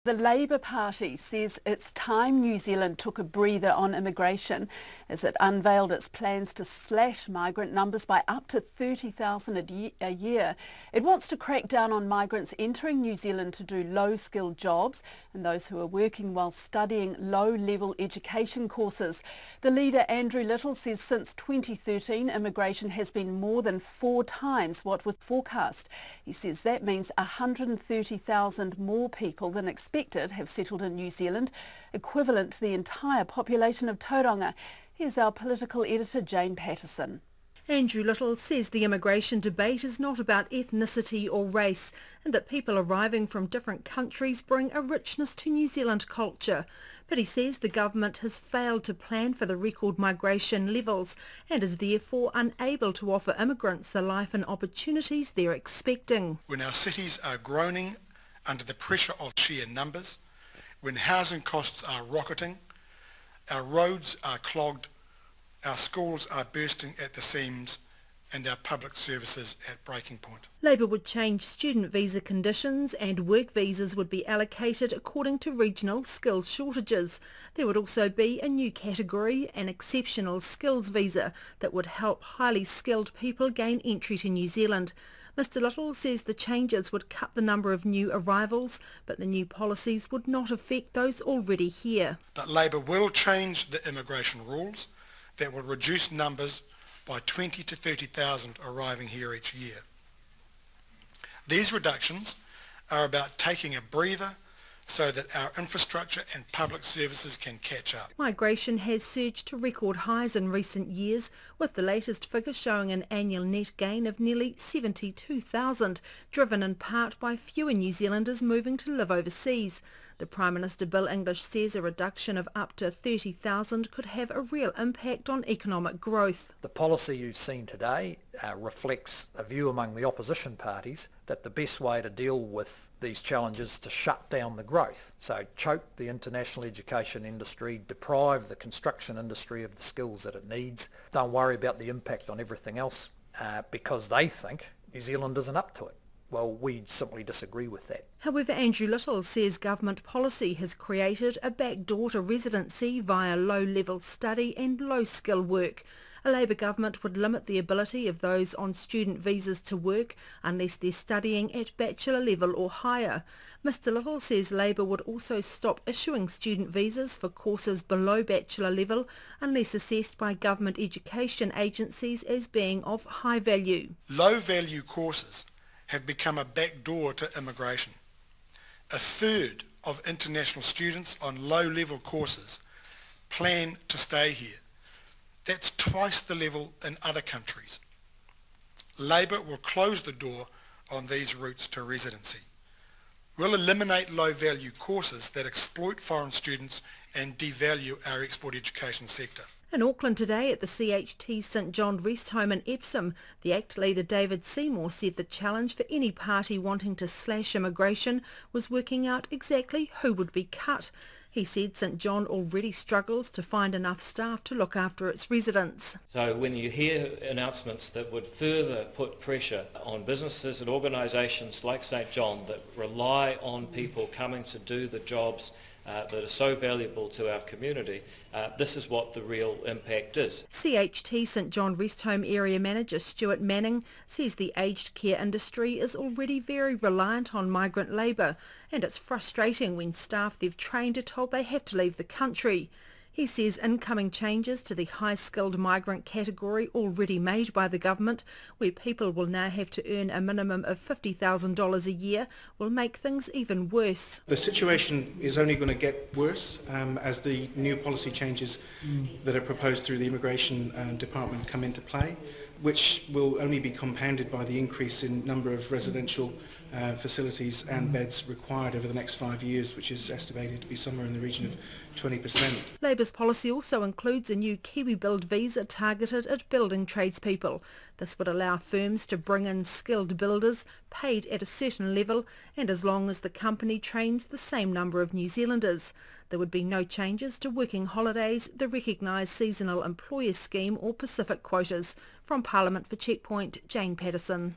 The Labour Party says it's time New Zealand took a breather on immigration as it unveiled its plans to slash migrant numbers by up to 30,000 a year. It wants to crack down on migrants entering New Zealand to do low-skilled jobs and those who are working while studying low-level education courses. The leader, Andrew Little, says since 2013 immigration has been more than 4 times what was forecast. He says that means 130,000 more people than expected have settled in New Zealand, equivalent to the entire population of Tauranga. Here's our political editor, Jane Patterson. Andrew Little says the immigration debate is not about ethnicity or race and that people arriving from different countries bring a richness to New Zealand culture. But he says the government has failed to plan for the record migration levels and is therefore unable to offer immigrants the life and opportunities they're expecting. When our cities are groaning under the pressure of sheer numbers, when housing costs are rocketing, our roads are clogged, our schools are bursting at the seams and our public services at breaking point. Labour would change student visa conditions and work visas would be allocated according to regional skills shortages. There would also be a new category, an exceptional skills visa, that would help highly skilled people gain entry to New Zealand. Mr Little says the changes would cut the number of new arrivals, but the new policies would not affect those already here. But Labour will change the immigration rules that will reduce numbers by 20 to 30,000 arriving here each year. These reductions are about taking a breather so that our infrastructure and public services can catch up. Migration has surged to record highs in recent years, with the latest figure showing an annual net gain of nearly 72,000, driven in part by fewer New Zealanders moving to live overseas. The Prime Minister Bill English says a reduction of up to 30,000 could have a real impact on economic growth. The policy you've seen today reflects a view among the opposition parties that the best way to deal with these challenges is to shut down the growth. So choke the international education industry, deprive the construction industry of the skills that it needs, don't worry about the impact on everything else because they think New Zealand isn't up to it. Well, we simply disagree with that. However, Andrew Little says government policy has created a backdoor to residency via low-level study and low-skill work. A Labour government would limit the ability of those on student visas to work unless they're studying at bachelor level or higher. Mr Little says Labour would also stop issuing student visas for courses below bachelor level unless assessed by government education agencies as being of high value. Low-value courses have become a backdoor to immigration. A third of international students on low-level courses plan to stay here. That's twice the level in other countries. Labour will close the door on these routes to residency. We'll eliminate low-value courses that exploit foreign students and devalue our export education sector. In Auckland today at the CHT St John Rest Home in Epsom, the ACT leader David Seymour said the challenge for any party wanting to slash immigration was working out exactly who would be cut. He said St John already struggles to find enough staff to look after its residents. So when you hear announcements that would further put pressure on businesses and organisations like St John that rely on people coming to do the jobs that are so valuable to our community, this is what the real impact is. CHT St John Rest Home Area Manager Stuart Manning says the aged care industry is already very reliant on migrant labour and it's frustrating when staff they've trained are told they have to leave the country. He says incoming changes to the high-skilled migrant category already made by the government, where people will now have to earn a minimum of $50,000 a year, will make things even worse. The situation is only going to get worse as the new policy changes that are proposed through the Immigration Department come into play, which will only be compounded by the increase in number of residential facilities and beds required over the next 5 years, which is estimated to be somewhere in the region of 20%. Labour's policy also includes a new Kiwi Build visa targeted at building tradespeople. This would allow firms to bring in skilled builders, paid at a certain level, and as long as the company trains the same number of New Zealanders. There would be no changes to working holidays, the recognised seasonal employer scheme or Pacific quotas. From Parliament for Checkpoint, Jane Patterson.